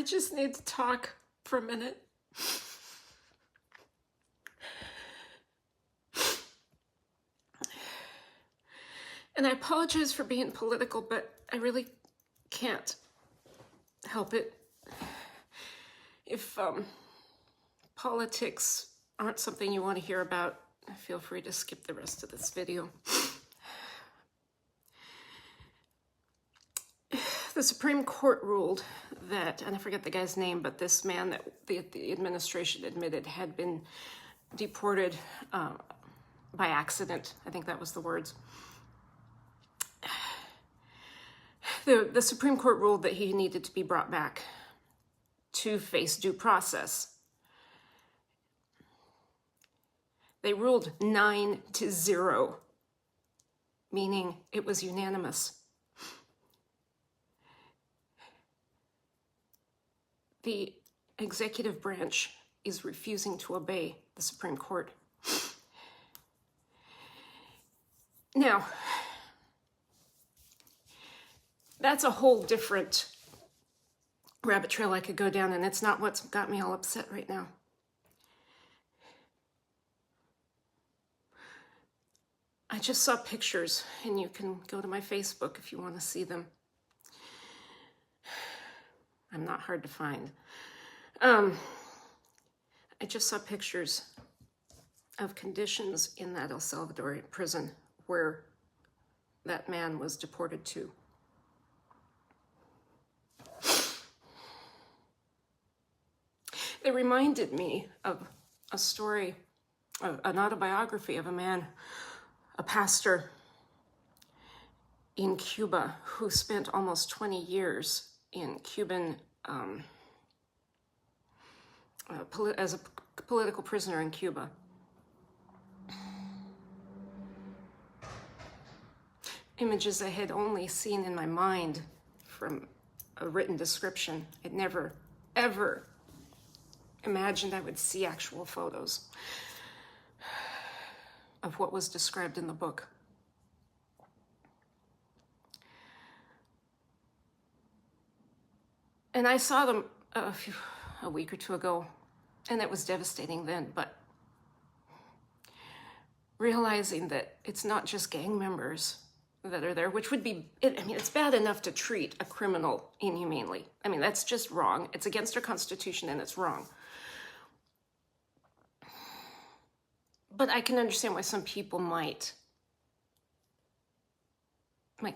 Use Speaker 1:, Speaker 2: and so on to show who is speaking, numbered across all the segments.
Speaker 1: just need to talk for a minute. And I apologize for being political, but I really can't help it. If politics aren't something you want to hear about, feel free to skip the rest of this video. The Supreme Court ruled that, and I forget the guy's name, but this man that the administration admitted had been deported by accident. I think that was the words. The Supreme Court ruled that he needed to be brought back to face due process. They ruled 9-0, meaning it was unanimous. The executive branch is refusing to obey the Supreme Court. Now, that's a whole different rabbit trail I could go down, and it's not what's got me all upset right now. I just saw pictures, and you can go to my Facebook if you want to see them. I'm not hard to find. I just saw pictures of conditions in that El Salvador prison where that man was deported to. They reminded me of a story, an autobiography of a man, a pastor in Cuba who spent almost 20 years in Cuban, as a political prisoner in Cuba. Images I had only seen in my mind from a written description. I'd never, ever imagined I would see actual photos of what was described in the book. And I saw them a week or two ago, and it was devastating then, but realizing that it's not just gang members that are there, which would be, it's bad enough to treat a criminal inhumanely. That's just wrong. It's against our Constitution, and it's wrong. But I can understand why some people might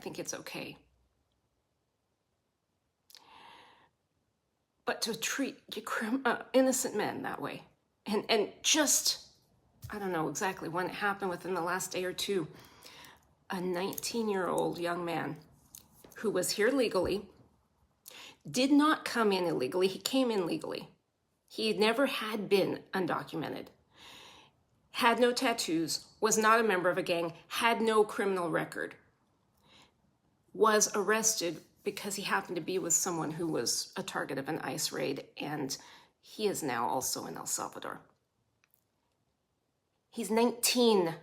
Speaker 1: think it's okay. But to treat innocent men that way, and just, I don't know exactly when it happened, within the last day or two, a 19-year-old young man who was here legally, did not come in illegally, he came in legally. He never had been undocumented, had no tattoos, was not a member of a gang, had no criminal record, was arrested because he happened to be with someone who was a target of an ICE raid, and he is now also in El Salvador. He's 19.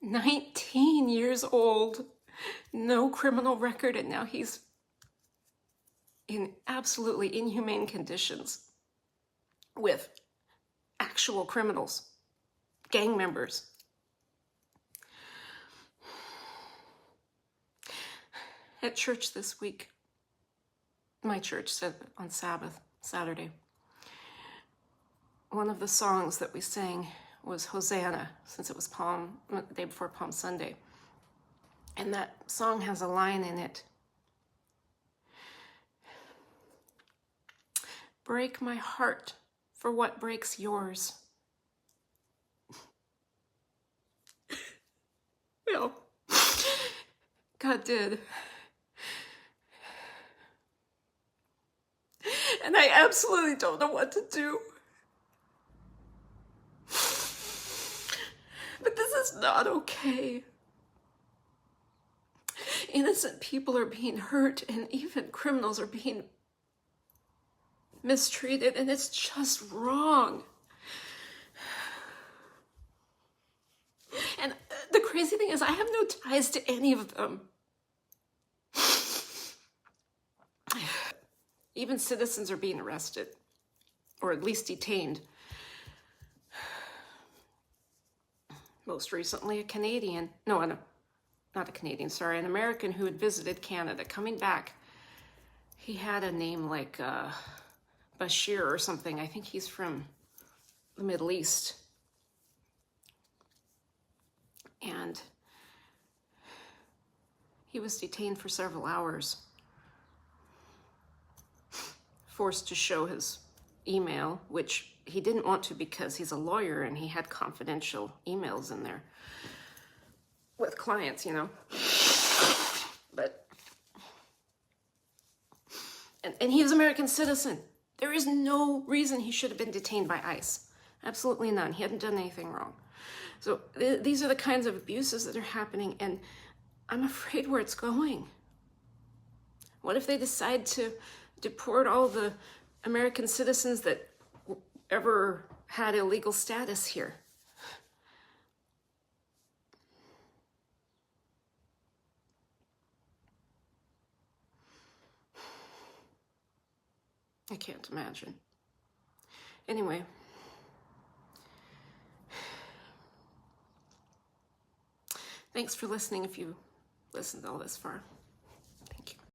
Speaker 1: "19 years old, no criminal record, and now he's in absolutely inhumane conditions with actual criminals, gang members." At church this week, my church said on Sabbath, Saturday, one of the songs that we sang was Hosanna, since it was the day before Palm Sunday. And that song has a line in it: "Break my heart for what breaks yours." Well, God did. And I absolutely don't know what to do. But this is not okay. Innocent people are being hurt, and even criminals are being mistreated, and it's just wrong. crazy thing is I have no ties to any of them. Even citizens are being arrested, or at least detained. Most recently, a Canadian, no, not a Canadian, sorry, an American who had visited Canada, coming back. He had a name like Bashir or something. I think he's from the Middle East. And he was detained for several hours, forced to show his email, which he didn't want to because he's a lawyer and he had confidential emails in there with clients, you know. But, and he was an American citizen. There is no reason he should have been detained by ICE. Absolutely none. He hadn't done anything wrong. So these are the kinds of abuses that are happening, and I'm afraid where it's going. What if they decide to deport all the American citizens that ever had illegal status here? I can't imagine. Anyway. Thanks for listening if you listened all this far.